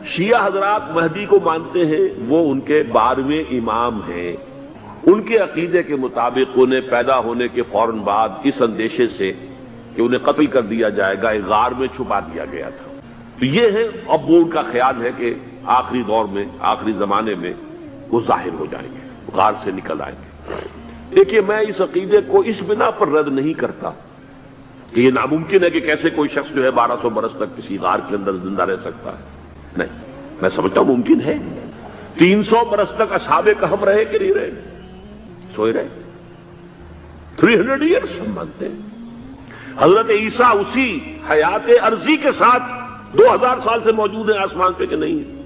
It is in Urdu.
شیعہ حضرات مہدی کو مانتے ہیں، وہ ان کے 12ویں امام ہیں۔ ان کے عقیدے کے مطابق انہیں پیدا ہونے کے فوراً بعد اس اندیشے سے کہ انہیں قتل کر دیا جائے گا ایک غار میں چھپا دیا گیا تھا۔ تو یہ ہے، اب وہ ان کا خیال ہے کہ آخری دور میں، آخری زمانے میں وہ ظاہر ہو جائیں گے، غار سے نکل آئیں گے۔ دیکھیے، میں اس عقیدے کو اس بنا پر رد نہیں کرتا کہ یہ ناممکن ہے کہ کیسے کوئی شخص جو ہے 1200 برس تک کسی غار کے اندر زندہ رہ سکتا ہے۔ نہیں، میں سمجھتا ہوں ممکن ہے۔ 300 برس تک اصحاب کہف رہے کہ نہیں رہے؟ سوئے رہے۔ 300 ایئرس ہم مانتے ہیں۔ حضرت عیسیٰ اسی حیات عرضی کے ساتھ 2000 سال سے موجود ہیں آسمان پہ کہ نہیں ہے؟